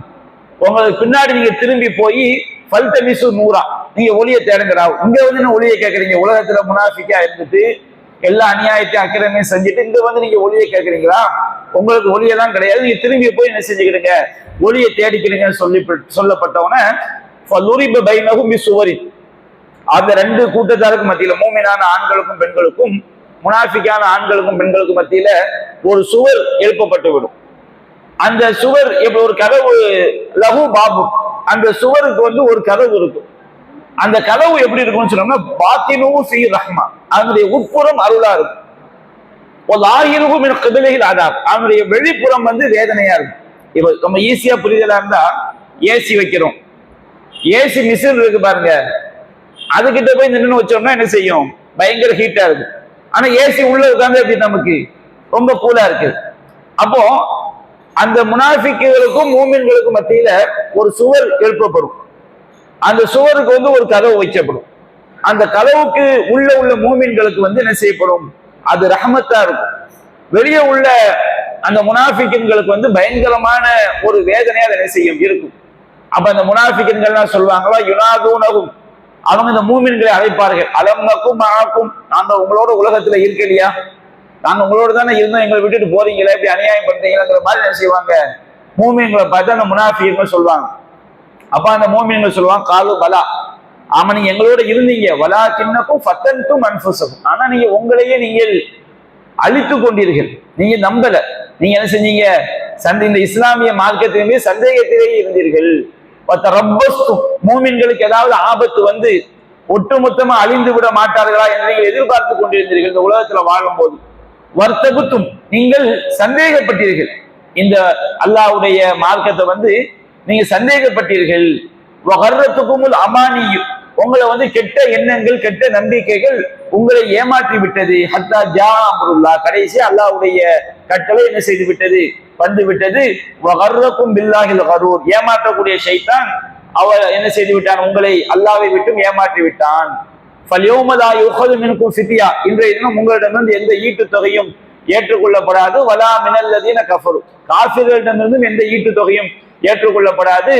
உங்களுக்கு பின்னாடி நீங்க திரும்பி போய் ஃபல்தமிசு நூரா, நீங்க ஒளியை தேடுங்கடா. இங்க வந்து என்ன ஒளியை கேட்கறீங்க, உலகத்துல முனாஃபிக்கா இருந்துட்டு எல்லா அநியாயத்தையும் அக்கிரமையும் செஞ்சுட்டு இங்க வந்து நீங்க ஒளியை கேட்கறீங்களா, உங்களுக்கு ஒளியெல்லாம் கிடையாது, நீங்க திரும்பி போய் என்ன செஞ்சுக்கிடுங்க, ஒளியை தேடிக்கிறீங்கன்னு சொல்லப்பட்டவன சுவரி, அந்த ரெண்டு கூட்டத்தாருக்கு மத்தியில, மூமினான ஆண்களுக்கும் பெண்களுக்கும் முனாஃபிக்கான ஆண்களுக்கும் பெண்களுக்கும் மத்தியில ஒரு சுவர் எழுப்பப்பட்டு விடும். அந்த சுவர் எப்படி ஒரு கதவு, லஹு பாபு, அந்த சுவருக்கு வந்து ஒரு கதவு இருக்கும். அந்த கதவு எப்படி இருக்கும்னு சொன்னோம்னா, பாத்தினு ஃபீ ரஹ்மா, அதனுடைய உட்புறம் அருளா இருக்கும். லாஹிருஹு மின் கிபிலிஹில் அதாப், அதனுடைய வெளிப்புறம் வந்து வேதனையா இருக்கும். இப்ப நம்ம ஈஸியா புரிதலா இருந்தா, ஏசி வைக்கிறோம், ஏசி மிஷின் இருக்கு பாருங்க, அதுகிட்ட போய் நின்று வச்சோம்னா என்ன செய்யும், பயங்கர ஹீட்டா இருக்கு. ஆனா ஏசி உள்ள உட்கார்ந்து எப்படி நமக்கு ரொம்ப கூலா இருக்கு. அப்போ அந்த முனாஃபிக்குகளுக்கும் மூமின்களுக்கும் மத்தியில ஒரு சுவர் எழுப்பப்படும். அந்த சுவருக்கு வந்து ஒரு கதவு வைக்கப்படும். அந்த கதவுக்கு உள்ள மூமின்களுக்கு வந்து என்ன செய்யப்படும், அது ரஹமத்தா இருக்கும். வெளியே உள்ள அந்த முனாஃபிக்குகளுக்கு வந்து பயங்கரமான ஒரு வேதனையா அதை என்ன செய்யும், இருக்கும். அப்ப அந்த முனாஃபிக்குகள்லாம் சொல்லுவாங்களா, யுனாதூனகும், அவங்க இந்த மூமின்களை அழைப்பார்கள், அலம்னக்கும் மஅக்கும், நாங்க உங்களோட உலகத்துல இருக்கலையா, நாங்க உங்களோட தானே இருந்தோம், எங்களை விட்டுட்டு போறீங்களே, இப்படி அநியாயம் பண்றீங்கிற மாதிரி என்ன செய்வாங்க, மூமின்களை பார்த்து அந்த முனாஃபிக்குகள் சொல்லுவாங்க. அப்ப அந்த மூமின்கள் சொல்லுவாங்க, காலு பலா, ஆமா நீங்க எங்களோட இருந்தீங்க, வலா கிண்ணக்கும் ஃபத்தன்தும் அன்ஃபுஸக்கும், ஆனா நீங்க உங்களையே நீங்கள் அழித்து கொண்டீர்கள், நீங்க நம்பல, நீங்க என்ன செஞ்சீங்க, இந்த இஸ்லாமிய மார்க்கத்திலே சந்தேகத்திலேயே இருந்தீர்கள். மூமின்களுக்கு ஏதாவது ஆபத்து வந்து ஒட்டுமொத்தமா அழிந்து விட மாட்டார்களா என்று நீங்கள் எதிர்பார்த்து கொண்டிருந்தீர்கள் இந்த உலகத்துல வாழும் போது. வர்த்தகுத்தும், நீங்கள் சந்தேகப்பட்டீர்கள், இந்த அல்லாஹ்வுடைய மார்க்கத்தை வந்து நீங்க சந்தேகப்பட்டீர்கள். வகர்ரத்துக்குமுல் அமானியு, உங்களை வந்து கெட்ட எண்ணங்கள் கெட்ட நம்பிக்கைகள் உங்களை ஏமாற்றி விட்டது. ஹத்தா ஜா அம்ருல்லா, கடைசி அல்லாஹ்வுடைய கட்டளை என்ன செய்து விட்டது, வந்து விட்டது. வகர்ரக்கும் பில்லாஹில் கரூர், ஏமாற்றக்கூடிய ஷைத்தான் அவர் என்ன செய்து விட்டான், உங்களை அல்லாஹ்வை விட்டும் ஏமாற்றி விட்டான். ஃபல்யௌமலா யுஹது மின்கும் ஃபித்யா, இன்றைய தினம் உங்களிடமிருந்து எந்த ஈட்டு தொகையும் ஏற்றுக்கொள்ளப்படாது. வலா மினல்லதீன கஃபரு, காஃபிர்களிடமிருந்தும் எந்த ஈட்டு தொகையும் ஏற்றுக்கொள்ளப்படாது.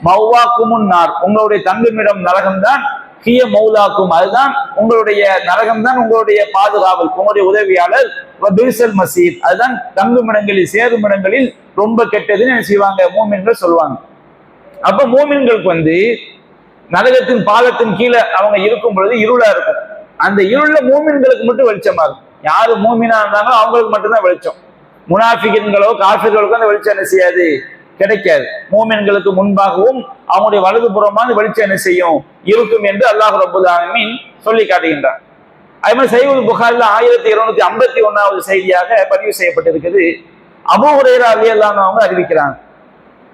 மௌவாக்குமுன் நார், உங்களுடைய தங்குமிடம் நரகம்தான். ஹிய மௌலாக்கும், அதுதான் உங்களுடைய நரகம்தான் உங்களுடைய பாதுகாவல், உங்களுடைய உதவியாளர். பிர்சல் மசீத், அதுதான் தங்குமிடங்களில் சேருமிடங்களில் ரொம்ப கெட்டதுன்னு என்ன செய்வாங்க, மூமின்கள் சொல்லுவாங்க. அப்ப மூமின்களுக்கு வந்து நரகத்தின் பாலத்தின் கீழே அவங்க இருக்கும் பொழுது இருளா இருக்கும். அந்த இருள மூமின்களுக்கு மட்டும் வெளிச்சமா இருக்கும். யாரு மூமினா இருந்தாங்களோ அவங்களுக்கு மட்டும்தான் வெளிச்சம். முனாஃபிகின்களோ காஃபிர்களுக்கோ அந்த வெளிச்சம் என்ன செய்யாது, கிடைக்காது. மூமின்களுக்கு முன்பாகவும் அவங்களுடைய வலது புறமான வெளிச்சம் என்ன செய்யும், இருக்கும் என்று அல்லாஹ் ரப்பல் ஆலமீன் சொல்லி காட்டுகின்றார். அதே மாதிரி சஹீஹுல் புகாரில 1251வது செய்தியாக பதிவு செய்யப்பட்டிருக்குது. அபூ ஹுரைரா ரலியல்லாஹு அன்ஹு அவங்க அறிவிக்கிறாங்க,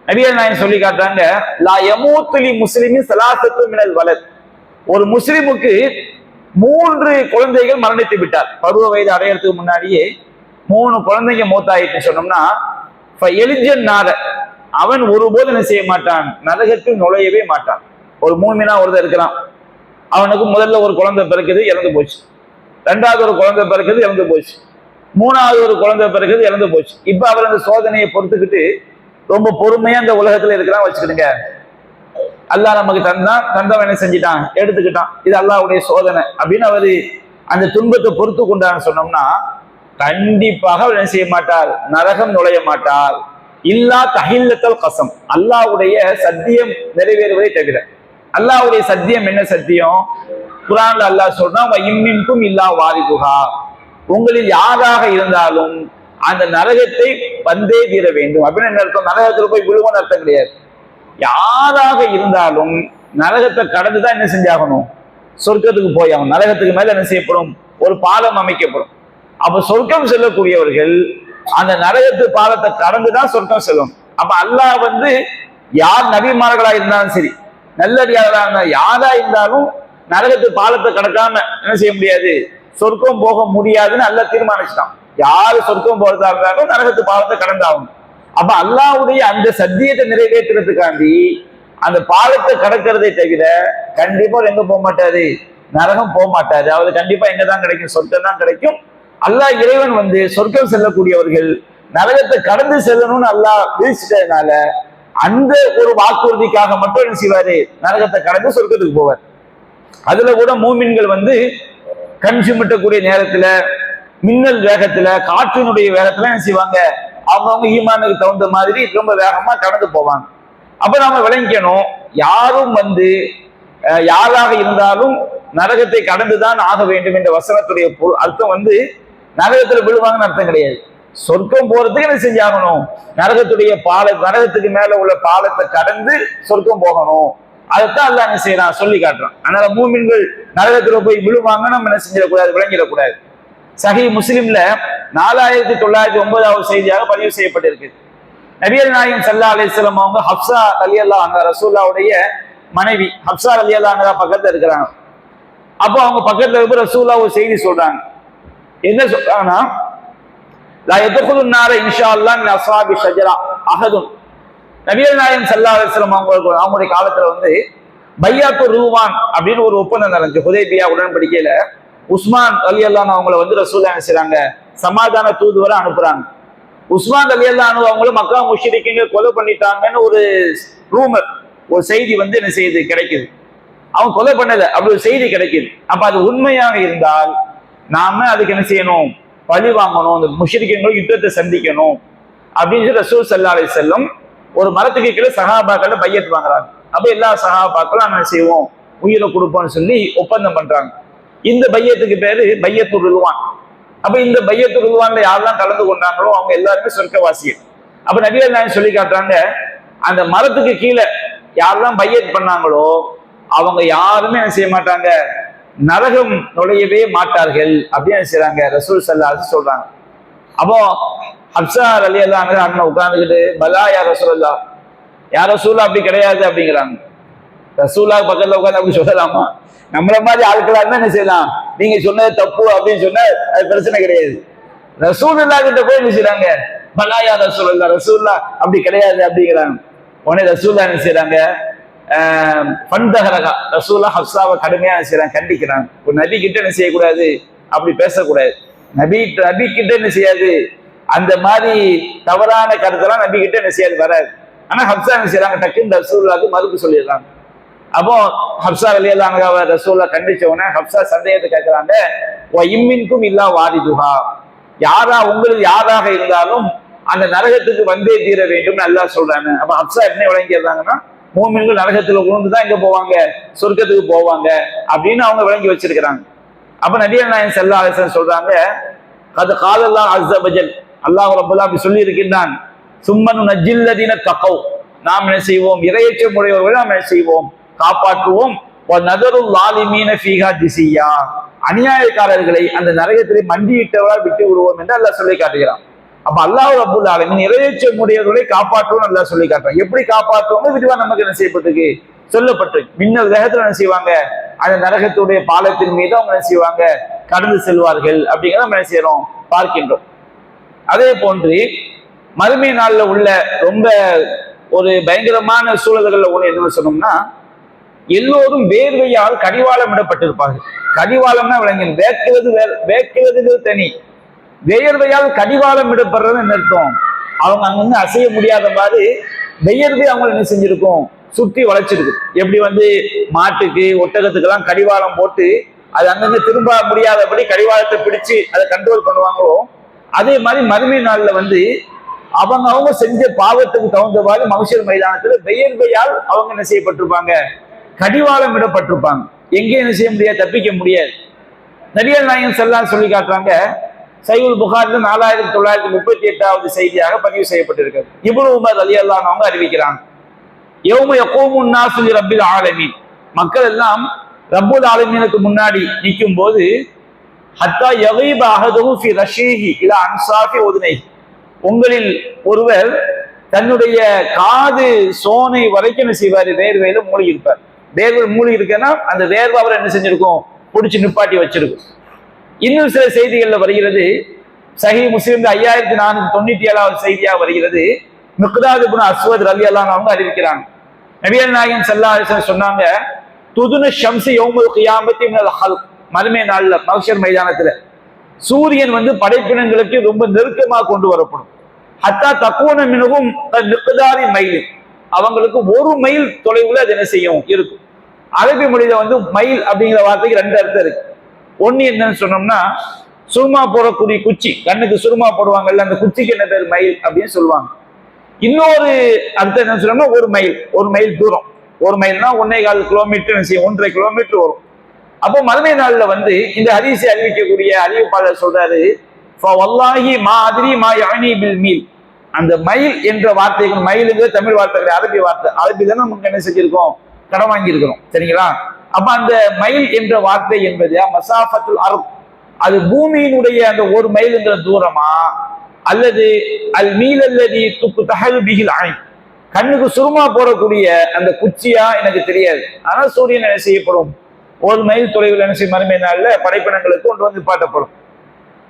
நபிகள் நாயகம் சொல்லி காட்டுறாங்க, லா யமூத்து லி முஸ்லிமின் ஸலாஸத்து மினல் வலத், ஒரு முஸ்லிமுக்கு 3 குழந்தைகள் மரணித்து விட்டார். பருவ வயது அடையறதுக்கு முன்னாடியே 3 குழந்தைங்க மூத்தாயிட்டு சொன்னோம்னா, அவன் ஒருபோது என்ன செய்ய மாட்டான், நரகத்தில் நுழையவே மாட்டான். ஒரு மூமினா ஒருத்தர் இருக்கிறான், அவனுக்கு முதல்ல ஒரு குழந்தை பிறக்குது, இறந்து போச்சு. 2வது ஒரு குழந்தை பிறக்குது, இறந்து போச்சு. 3வது ஒரு குழந்தை பிறக்குது, இறந்து போச்சு. இப்ப அவர் அந்த சோதனையை பொறுத்துக்கிட்டு ரொம்ப பொறுமையா இந்த உலகத்துல இருக்கிறான் வச்சுக்கிடுங்க. அல்லாஹ் நமக்கு தந்தவன் என்ன செஞ்சிட்டான், எடுத்துக்கிட்டான், இது அல்லாஹ்வுடைய சோதனை அப்படின்னு அவரு அந்த துன்பத்தை பொறுத்து கொண்டான்னு சொன்னோம்னா, கண்டிப்பாக அவர் என்ன செய்ய மாட்டார், நரகம் நுழைய மாட்டார். இல்லா தஹில்லத்தல் கசம், அல்லாஹ்வுடைய சத்தியம் நிறைவேறுவதை தவிர. அல்லாஹ்வுடைய சத்தியம் என்ன சத்தியம், குர்ஆன்ல அல்லாஹ் சொல்றான், இம்மின்கும் இல்லா வாரிதுஹா, உங்களில் யாராக இருந்தாலும் அந்த நரகத்தை வந்தே தீர வேண்டும் அப்படின்னு என்ன அர்த்தம், நரகத்துல போய் விழுவோன்னு அர்த்தம் கிடையாது. யாராக இருந்தாலும் நரகத்தை கடந்துதான் என்ன செஞ்சாகணும், சொர்க்கத்துக்கு போய் ஆகணும். நரகத்துக்கு மேல என்ன செய்யப்படும், ஒரு பாலம் அமைக்கப்படும். அப்ப சொர்க்கம் செல்லக்கூடியவர்கள் அந்த நரகத்து பாலத்தை கடந்துதான் சொர்க்கம் செல்லும். அப்ப அல்லாஹ் வந்து யார் நபிமார்களா இருந்தாலும் சரி, நல்லடியார்களா இருந்தாலும் யாரா இருந்தாலும் நரகத்து பாலத்தை கடக்காம என்ன செய்ய முடியாது, சொர்க்கம் போக முடியாதுன்னு அல்லாஹ் தீர்மானிச்சிட்டான். யாரு சொர்க்கம் போறதா இருந்தாலும் நரகத்து பாலத்தை கடந்தாகும். அப்ப அல்லாஹ்வுடைய அந்த சத்தியத்தை நிறைவேற்றுறதுக்காண்டி அந்த பாலத்தை கடக்கிறதை தவிர கண்டிப்பா எங்க போக மாட்டாரு, நரகம் போக மாட்டாரு. அவர் கண்டிப்பா எங்கதான் கிடைக்கும், சொர்க்கம் தான் கிடைக்கும். அல்லாஹ் இறைவன் வந்து சொர்க்கம் செல்லக்கூடியவர்கள் நரகத்தை கடந்து செல்லணும்னு அல்லாஹ் விதிச்சிட்டதுனால அந்த ஒரு வாக்குறுதிக்காக மட்டும் என்ன செய்வாரு, நரகத்தை கடந்து சொர்க்கத்துக்கு போவார். அதுல கூட மூமின்கள் வந்து கண் சிமிட்டக்கூடிய நேரத்துல, மின்னல் வேகத்துல, காற்றினுடைய வேகத்துல என்ன செய்வாங்க, அவங்கவுங்க ஈமானுக்கு தகுந்த மாதிரி ரொம்ப வேகமா கடந்து போவாங்க. அப்ப நாம விளங்கிக்கணும், யாரும் வந்து யாராக இருந்தாலும் நரகத்தை கடந்துதான் ஆக வேண்டும் என்ற வசனத்துடைய அர்த்தம் வந்து நரகத்துல விழுவாங்கன்னு அர்த்தம் கிடையாது. சொர்க்கம் போறதுக்கு என்ன செஞ்சாகணும், நரகத்துடைய நரகத்துக்கு மேல உள்ள பாலத்தை கடந்து சொர்க்கம் போகணும். அதைத்தான் அல்லாஹ் என்ன செய்யறான், சொல்லி காட்டுறான். அதனால மூமின்கள் நரகத்துல போய் விழுவாங்க நம்ம என்ன செஞ்சிடக்கூடாது, விளங்கிடக்கூடாது. சஹீஹ் முஸ்லிம்ல 4909வது செய்தியாக பதிவு செய்யப்பட்டிருக்கு. நபிகள் நாயகம் ஸல்லல்லாஹு அலைஹி வஸல்லம் அவங்க ஹப்ஸா ரலியல்லாஹு அன்ஹா, ரசூலுல்லாஹ்வுடைய மனைவி ஹப்ஸா ரலியல்லாஹு அன்ஹா பக்கத்துல இருக்கிறாங்க. அப்போ அவங்க பக்கத்துல இருக்க ரசூலுல்லாஹ் ஒரு செய்தி சொல்றாங்க. என்ன சொல்றாங்கன்னா, லா யத்குலுன் நார இன்ஷாஅல்லாஹ் மின் அஸ்ஹாபி ஷஜரா அஹதுன். நபிகள் நாயகம் ஸல்லல்லாஹு அலைஹி வஸல்லம் அவங்களுடைய காலத்துல வந்து பையாத்து ருவான் அப்படின்னு ஒரு ஒப்பந்தம் நடந்துச்சு. ஹுதைபியா உடன்படிக்கையில உஸ்மான் ரலியல்லாஹு அன்ஹு அவங்கள வந்து ரசூலுல்லாஹ் என்ன செய்றாங்க, சமாதான தூதுவரை அனுப்புறாங்க. உஸ்மான் ரலியல்லாஹு அன்ஹு அவங்கள மக்கா முஷ்ரிக்கீங்க கொலை பண்ணிட்டாங்கன்னு ஒரு ரூமர், ஒரு செய்தி வந்து என்ன செய்யுது, கிடைக்குது. அவங்க கொலை பண்ணல, அப்படி ஒரு செய்தி கிடைக்குது. அப்ப அது உண்மையாக இருந்தால் நாம அதுக்கு என்ன செய்யணும், பழி வாங்கணும், அந்த முஷ்ரிக்கீங்கள் யுத்தத்தை சந்திக்கணும் அப்படின்னு சொல்லி ரசூல் ஸல்லல்லாஹு அலைஹி வஸல்லம் ஒரு மரத்துக்கு கீழே சஹாபாக்கள பையத் வாங்குறாங்க. அப்ப எல்லா சஹாபாக்களும் நம்ம என்ன செய்வோம், உயிரை கொடுப்போம்னு சொல்லி ஒப்பந்தம் பண்றாங்க. இந்த பையத்துக்கு பேரு பையத்து ருதுவான். அப்ப இந்த பையத்து ருதுவான்ல யாரெல்லாம் கலந்து கொண்டாங்களோ அவங்க எல்லாருமே சொர்க்கவாசிகள். அப்ப நபிகள் நாயகம் சொல்லி காட்டுறாங்க, அந்த மரத்துக்கு கீழே யாரெல்லாம் பையத் பண்ணாங்களோ அவங்க யாருமே என்ன செய்ய மாட்டாங்க, நரகம் நுழையவே மாட்டார்கள் அப்படின்னு செய்யறாங்க ரசூல் ஸல்லல்லாஹு அலைஹி வஸல்லம் சொல்றாங்க. அப்போ ஹப்ஸா ரலியல்லாஹு அன்ஹா அண்ணன் உட்கார்ந்துக்கிட்டு பலா யா ரசூலல்லாஹ், யா ரசூலா அப்படி கிடையாது அப்படிங்கிறாங்க. ரசூலா பக்கத்துல உட்காந்து அப்படி சொல்லலாமா? நம்மள மாதிரி ஆட்களா இருந்தா என்ன செய்யலாம், நீங்க சொன்னது தப்பு அப்படின்னு சொன்னா அது பிரச்சனை கிடையாது. ரசூலுல்லாஹ் கிட்ட போய் என்ன செய்யறாங்க, பலா யா ரசூலல்லாஹ், ரசூலுல்லாஹ் அப்படி கிடையாது அப்படிங்கிறாங்க. உடனே ரசூலுல்லாஹ் என்ன செய்யறாங்க, பந்தகரகா ரசூலுல்லாஹ் ஹப்ஸாவை கடுமையா என்ன செய்யறாங்க, கண்டிக்கிறாங்க. ஒரு நபி கிட்ட என்ன செய்யக்கூடாது, அப்படி பேசக்கூடாது. நபி கிட்ட என்ன செய்யாது, அந்த மாதிரி தவறான கருத்தெல்லாம் நபி கிட்ட என்ன செய்யாது, வராது. ஆனா ஹப்ஸா என்ன செய்யறாங்க, டக்குன்னு ரசூலுல்லாஹ்க்கு மறுப்பு சொல்லிடுறாங்க. அப்போ ஹப்ஸா ரலியல்லாஹு அன்ஹா ரசூலுல்லாஹ் கண்டிச்ச உடனே ஹப்ஸா சந்தேகத்தை கேட்கிறாங்க, வ இம்மின்கும் இல்லா வாரிதுஹா, உங்களுக்கு யாராக இருந்தாலும் அந்த நரகத்துக்கு வந்தே தீர வேண்டும் அல்லாஹ் சொல்றாங்க. அப்ப ஹப்ஸா என்ன விளங்கிடுறாங்கன்னா, மூமின்கள் நரகத்துல உணர்ந்துதான் எங்க போவாங்க, சொர்க்கத்துக்கு போவாங்க அப்படின்னு அவங்க விளங்கி வச்சிருக்கிறாங்க. அப்ப நபிகள் நாயகம் ஸல்லல்லாஹு அலைஹி வஸல்லம் சொல்றாங்க, கத் காலல்லாஹு அஸ்ஸ வஜல், அல்லாஹ் ரப்பல் ஆலமீன் சொல்லி இருக்கின்றான், சும்மனு நஜ்ஜில்லதீன தகவ், நாம் என்ன செய்வோம், இறையச்சம் உடையவர்களை நாம் என்ன செய்வோம், காப்பாற்றுவோம். நதருல் லாலிமீன ஃபீஹா ஜிஸியா, அநியாயக்காரர்களை அந்த நரகத்திலே மண்டியிட்டவரால் விட்டு விடுவோம் என்று அல்லாஹ் சொல்லி காட்டுகிறான். அப்ப அல்லாஹ் ரப்பல் ஆலமீன் இறையச்சம் உடையவர்களை காப்பாற்றுவோம் அல்லாஹ் சொல்லி காட்டுறான். எப்படி காப்பாற்றுவோம் விரிவா நமக்கு என்ன செய்யப்பட்டிருக்கு, சொல்லப்பட்டிருக்கு. மின்னல் வேகத்துல என்ன செய்வாங்க, அந்த நரகத்துடைய பாலத்தின் மீது அவங்க என்ன செய்வாங்க, கடந்து செல்வார்கள் அப்படிங்கிறத நம்ம என்ன செய்யறோம், பார்க்கின்றோம். அதே போன்று மறுமை நாள்ல உள்ள ரொம்ப ஒரு பயங்கரமான சூழல்கள்ல ஒண்ணு என்ன சொன்னோம்னா, எல்லோரும் வேர்வையால் கடிவாளம் இடப்பட்டிருப்பார்கள். கடிவாளம்னா விளங்கி வேக்கிறது தனி, வேர்வையால் கடிவாளம் இடப்படுறது என்ன அர்த்தம், அவங்க அங்க அசைய முடியாத மாதிரி வெயர்வை அவங்க என்ன செஞ்சிருக்கும், சுற்றி வளைச்சிருக்கு. எப்படி மாட்டுக்கு ஒட்டகத்துக்கு எல்லாம் கடிவாளம் போட்டு அது அங்கங்க திரும்ப முடியாதபடி கடிவாளத்தை பிடிச்சு அதை கண்ட்ரோல் பண்ணுவாங்களோ, அதே மாதிரி மறுமை நாள்ல அவங்க செஞ்ச பாவத்துக்கு தகுந்தவாறு மஹ்ஷர் மைதானத்துல வெயர்வையால் அவங்க என்ன செய்யப்பட்டிருப்பாங்க, கடிவாளம் இடப்பட்டிருப்பாங்க. எங்கேயும் என்ன செய்ய முடியாது, தப்பிக்க முடியாது. நபிகள் நாயகம் ஸல்லல்லாஹு அலைஹி சொல்லி காட்டுறாங்க, சஹீஹுல் புகாரில 4938வது செய்தியாக பதிவு செய்யப்பட்டிருக்கிறது. இப்னு உமர் ரலியல்லாஹு அன்ஹு அவங்க அறிவிக்கிறாங்க, யௌம யகூமுன் நாஸு லிரப்பில் ஆலமீன், மக்கள் எல்லாம் ரப்புல் ஆலமீனுக்கு முன்னாடி நிற்கும் போது, ஹத்தா யகீப அஹதுஹு ஃபி ரஷீஹி இலா அன்சாஃபி உதுனைஹி, உங்களில் ஒருவர் தன்னுடைய காது சோனை வரைக்கும் என்ன செய்வார், வேர்வையில மூழ்கி இருப்பார். வேர்வை மூழ்கி இருக்குன்னா அந்த வேர்வை அவர் என்ன செஞ்சிருக்கும், பிடிச்சி நிப்பாட்டி வச்சிருக்கும். இன்னும் சில செய்திகள்ல வருகிறது, சஹீஹ் முஸ்லிம்ல 5497வது செய்தியா வருகிறது, மிக்தாத் இப்னு அஸ்வத் ரலியல்லாஹு அன்ஹு அவங்க அறிவிக்கிறாங்க, நபிகள் நாயகம் ஸல்லல்லாஹு அலைஹி வஸல்லம் சொன்னாங்க, துதுனு ஷம்ஸு யௌமுல் கியாமத்தி மினல் ஹல்க், மறுமை நாள்ல மஹ்ஷர் மைதானத்துல சூரியன் படைப்பினங்களுக்கு ரொம்ப நெருக்கமாக கொண்டு வரப்படும். ஹத்தா தக்கூன மினஹும் மிக்தாரி மைல், அவங்களுக்கு 1 மைல் தொலைவுல அது என்ன செய்யும், இருக்கும். அரபி மொழியில மைல் அப்படிங்கிற வார்த்தைக்கு 2 அர்த்தம் இருக்கு. ஒண்ணு என்னன்னு சொன்னோம்னா, சுருமா போடக்கூடிய குச்சி, கண்ணுக்கு சுருமா போடுவாங்கல்ல, அந்த குச்சிக்கு என்ன பேர், மைல் அப்படின்னு சொல்லுவாங்க. இன்னொரு அர்த்தம் என்ன சொன்னோம்னா, 1 மைல் தூரம். 1 மைல்னா 1.25 கிலோமீட்டர் செய்யும், 1.5 கிலோமீட்டர் வரும். அப்போ மறுமை நாள்ல இந்த ஹதீஸை அறிவிக்கக்கூடிய அறிவிப்பாளர் சொல்றாரு, வல்லாஹி மா அதிரி மா யஅனி பில் மீல், அந்த மைல் என்ற வார்த்தைகள், மைலுங்கிற தமிழ் வார்த்தை, அரபி வார்த்தை, அரபில நமக்கு என்ன செஞ்சிருக்கோம், கடன் வாங்கி இருக்கிறோம், சரிங்களா? அப்ப அந்த மைல் என்ற வார்த்தை என்பது மசாஃபத்துல் அர்த், அது பூமியினுடைய அந்த 1 மைலுங்கிற தூரமா, அல்லது அல் மீல் அல்லதி துக்தஹல் பிஹில் ஐன், கண்ணுக்கு சுருமா போடக்கூடிய அந்த குச்சியா எனக்கு தெரியாது. ஆனா சூரியன் என்ன செய்யப்படும், 1 மைல் தொலைவில் என்ன செய்யும், மறுமை நாள்ல படைப்பினங்களுக்கு கொண்டு நிப்பாட்டப்படும்.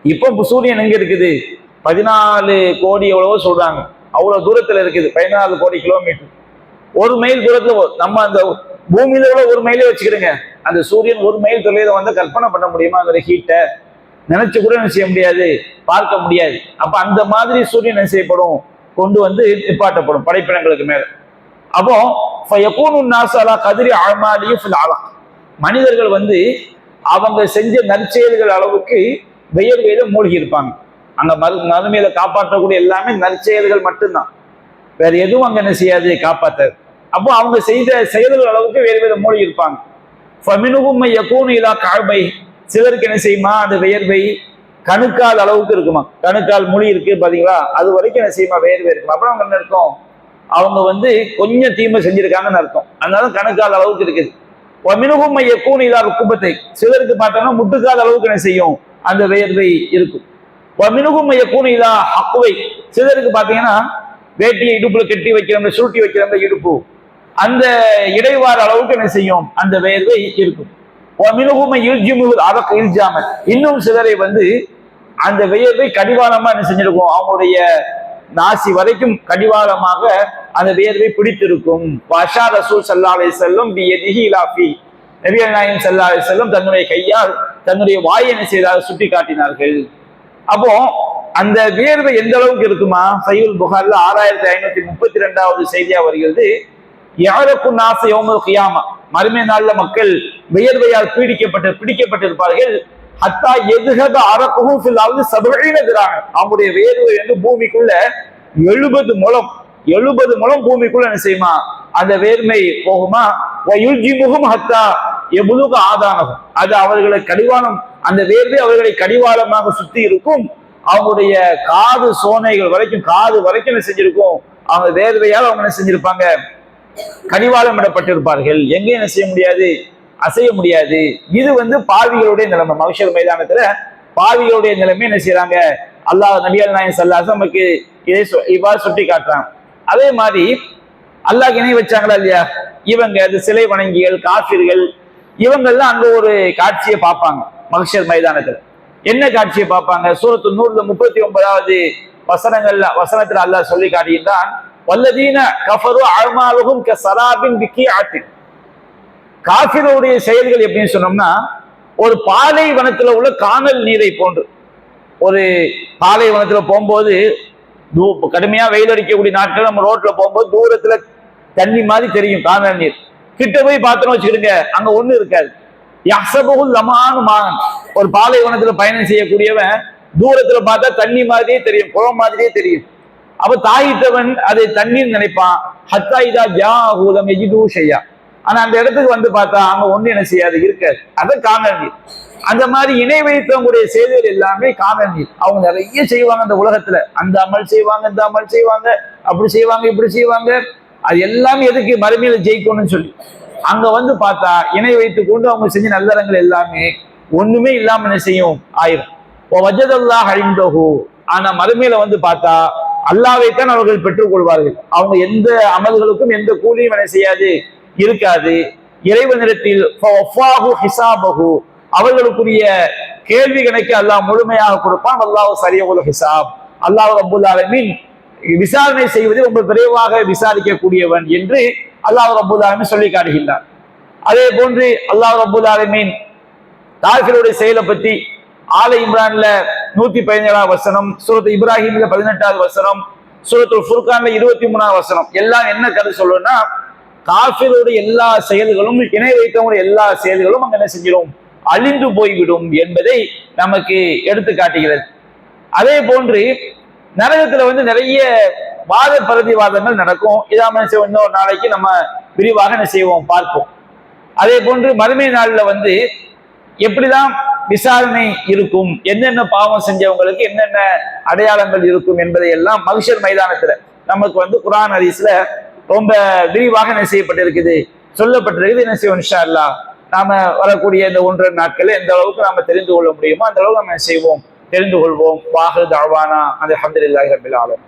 இப்போ சூரியன் எங்க இருக்குது, 14 கோடி எவ்வளவோ சொல்றாங்க, அவ்வளவு தூரத்துல இருக்குது, 14 கோடி கிலோமீட்டர். 1 மைல் தூரத்துல நம்ம அந்த பூமியில கூட 1 மைலே வச்சுக்கிடுங்க, அந்த சூரியன் 1 மைல் தொலைவில் கற்பனை பண்ண முடியுமா, அந்த ஹீட்டை நினைச்சு கூட என்ன செய்ய முடியாது, பார்க்க முடியாது. அப்ப அந்த மாதிரி சூரியன் என்ன செய்யப்படும், கொண்டு நிப்பாட்டப்படும் படைப்பினங்களுக்கு மேல. அப்போ கதிரி ஆழ்மாலியும் மனிதர்கள் அவங்க செஞ்ச நற்செயல்கள் அளவுக்கு வியர்வையில மூழ்கி இருப்பாங்க. அங்க மறுமையில காப்பாற்றக்கூடிய எல்லாமே நற்செயல்கள் மட்டும்தான், வேற எதுவும் அங்க என்ன செய்யாது, காப்பாற்றாது. அப்போ அவங்க செய்த செயல்கள் அளவுக்கு வேர்வையில மூழ்கி இருப்பாங்க. சிலருக்கு என்ன செய்யுமா, அந்த வியர்வை கணுக்கால் அளவுக்கு இருக்குமா, கணுக்கால் மொழி இருக்கு பாத்தீங்களா, அது வரைக்கும் என்ன செய்யுமா, வேர்வை இருக்குமா. அப்புறம் அவங்க என்ன இருக்கும், அவங்க வந்து கொஞ்சம் தீமை செஞ்சிருக்காங்கன்னு அர்த்தம். அதனால கணக்காத அளவுக்கு இருக்குது. மினுகும் மையக்கூன் இதா குப்பத்தை, சிலருக்கு பார்த்தோம்னா முட்டுக்காத அளவுக்கு என்ன செய்யும் அந்த வேர்வை இருக்கும். மினுகும் மையக்கூன் இதா அக்குவை, சிலருக்கு பார்த்தீங்கன்னா வேட்டியை இடுப்புல கட்டி வைக்கிற சுருட்டி வைக்கிற இடுப்பு அந்த இடைவார அளவுக்கு என்ன செய்யும் அந்த வேர்வை இருக்கும். இன்னும் சிலரை வந்து அந்த வியர்வை கடிவாளமா என்ன செஞ்சிருக்கும், அவங்களுடைய நாசி வரைக்கும் கடிவாளமாக அந்த வியர்வை பிடித்திருக்கும். வஷா ரசூல் ஸல்லல்லாஹு அலைஹி வஸல்லம் பியதிஹி இலாஃபி, நபிகள் நாயகம் ஸல்லல்லாஹு அலைஹி வஸல்லம் தன்னுடைய கையால் தன்னுடைய வாயை என்ன செய்தார், சுட்டி காட்டினார்கள். அப்போ அந்த வியர்வை எந்த அளவுக்கு இருக்குமா, சஹீஹுல் புகாரில 6532வது செய்தியா வருகிறது. யாருக்கு நாச யௌமுல் கியாமா, மறுமை நாள்ல மக்கள் வியர்வையால் பிடிக்கப்பட்டிருப்பார்கள். ஹத்தா எதுஹப அரகுஹு ஃபில் அர்தி 70 திராஅ, அவங்களுடைய வேர்வை வந்து பூமிக்குள்ள 70 முழம் பூமிக்குள்ள என்ன செய்யுமா அந்த வேர்மை போகுமா. வயுஜிமுஹும் ஹத்தா யபுலுக ஆதானஹும், அது அவர்களை கடிவாளம், அந்த வேர்வை அவர்களை கடிவாளமாக சுத்தி இருக்கும். அவங்களுடைய காது சோனைகள் வரைக்கும், காது வரைக்கும் என்ன செஞ்சிருக்கும், அவங்க வேர்வையால் அவங்க என்ன செஞ்சிருப்பாங்க, கடிவாளம் இடப்பட்டிருப்பார்கள். எங்கே என்ன செய்ய முடியாது, அசைய முடியாது. இது வந்து பாவிகளுடைய நிலைமை. மஹ்ஷர் மைதானத்துல பாவிகளுடைய நிலைமை என்ன செய்யறாங்க, அல்லாஹ் நபிகள் நாயகம் ஸல்லல்லாஹு அலைஹி வஸல்லம் நமக்கு இதை இவ்வாறு சுட்டி காட்டுறாங்க. அதே மாதிரி அல்லாஹ் இணை வச்சாங்களா இல்லையா, இவங்க அது சிலை வணங்கிகள் காஃபிர்கள் இவங்கெல்லாம் அங்க ஒரு காட்சியை பார்ப்பாங்க. மஹ்ஷர் மைதானத்துல என்ன காட்சியை பார்ப்பாங்க, சூரத்து நூர்ல 39வது வசனத்துல அல்லாஹ் சொல்லி காட்டுகின்றான். வல்லதீன கஃபரு அஅமாலுஹும் கஸராபின் பிகிஆத்தின், காஃபிருடைய செயல்கள் எப்படின்னு சொன்னோம்னா, ஒரு பாலைவனத்துல உள்ள கானல் நீரை போன்று. ஒரு பாலைவனத்துல போகும்போது கடுமையா வெயில் அடிக்கக்கூடிய நாட்கள் நம்ம ரோட்ல போகும்போது தூரத்துல தண்ணி மாதிரி தெரியும் கானல் நீர். கிட்ட போய் பார்த்தோம்னு வச்சுக்கிடுங்க, அங்க ஒண்ணு இருக்காது. யஹ்சபுல் லமானு மான், ஒரு பாலைவனத்துல பயணம் செய்யக்கூடியவன் தூரத்துல பார்த்தா தண்ணி மாதிரியே தெரியும், குளம் மாதிரியே தெரியும். அப்ப தாயிட்டவன் அதை தண்ணீர் நினைப்பான். ஹத்தா இதா ஜாஹு லம் யஜிது ஷையா, ஆனா அந்த இடத்துக்கு வந்து பார்த்தா அங்க ஒண்ணு என்ன செய்யாது, இருக்காது. அது கானல் நீர். அந்த மாதிரி இணை வைத்தவங்களுடைய செய்திகள் எல்லாமே கானல் நீர். அவங்க நிறைய செய்வாங்க அந்த உலகத்துல, அந்த அமல் செய்வாங்க, இந்த அமல் செய்வாங்க, அப்படி செய்வாங்க, இப்படி செய்வாங்க. அது எல்லாமே எதுக்கு, மறுமையில ஜெயிக்கணும்னு சொல்லி. அங்க வந்து பார்த்தா இணை வைத்துக் கொண்டு அவங்க செஞ்ச நல்லறங்கள் எல்லாமே ஒண்ணுமே இல்லாம என்ன செய்யும், ஆயிரும். வஜதல்லாஹ் இன்தஹு, ஆனா மறுமையில வந்து பார்த்தா அல்லாஹ்வைத்தான் அவர்கள் பெற்றுக் கொள்வார்கள். அவங்க எந்த அமல்களுக்கும் எந்த கூலியும் என்ன செய்யாது, இருக்காது. இறைவனிடத்தில் அவர்களுக்குரிய கேள்வி கணக்கு அல்லாஹ் முழுமையாக கொடுப்பான். அல்லாஹ் ஸரீஉல் ஹிசாப், அல்லாஹ் ரப்பல் ஆலமீன் விசாரணை செய்வதை ரொம்ப விரைவாக விசாரிக்கக்கூடியவன் என்று அல்லாஹ் ரப்பல் ஆலமீன் சொல்லி காட்டுகின்றார். அதே போன்று அல்லாஹ் ரப்பல் ஆலமீன் காஃபிருடைய செயலை பத்தி ஆல இம்ரான்ல 117வது வசனம், சூரத் இப்ராஹிம்ல 18வது வசனம், சூரத்துல் ஃபுர்கான்ல 23வது வசனம் எல்லாம் என்ன கதை சொல்லுன்னா, காஃபிருடைய எல்லா செயல்களும், இணை வைத்தவங்களுடைய எல்லா செயல்களும் அங்க என்ன செஞ்சிடும், அழிந்து போய்விடும் என்பதை நமக்கு எடுத்து காட்டுகிறது. அதே போன்று நரகத்துல வந்து நிறைய வாத பிரதிவாதங்கள் நடக்கும். இதாம இன்னொரு நாளைக்கு நம்ம விரிவாக என்ன செய்வோம், பார்ப்போம். அதே போன்று மறுமை நாள்ல வந்து எப்படிதான் விசாரணை இருக்கும், என்னென்ன பாவம் செஞ்சவங்களுக்கு என்னென்ன அடையாளங்கள் இருக்கும் என்பதை எல்லாம் மஹ்ஷர் மைதானத்துல நமக்கு வந்து குர்ஆன் ஹதீஸ்ல ரொம்ப விரிவாக என்ன செய்யப்பட்டிருக்குது, சொல்லப்பட்டிருக்குது. என்ன செய்வோம், இன்ஷா அல்லாஹ் நாம வரக்கூடிய இந்த 1-2 நாட்கள்ல எந்த அளவுக்கு நாம தெரிந்து கொள்ள முடியுமோ அந்த அளவுக்கு நம்ம செய்வோம், தெரிந்து கொள்வோம். வாஹிரு தஅவானா அல்ஹம்துலில்லாஹி ரப்பில் ஆலமீன்.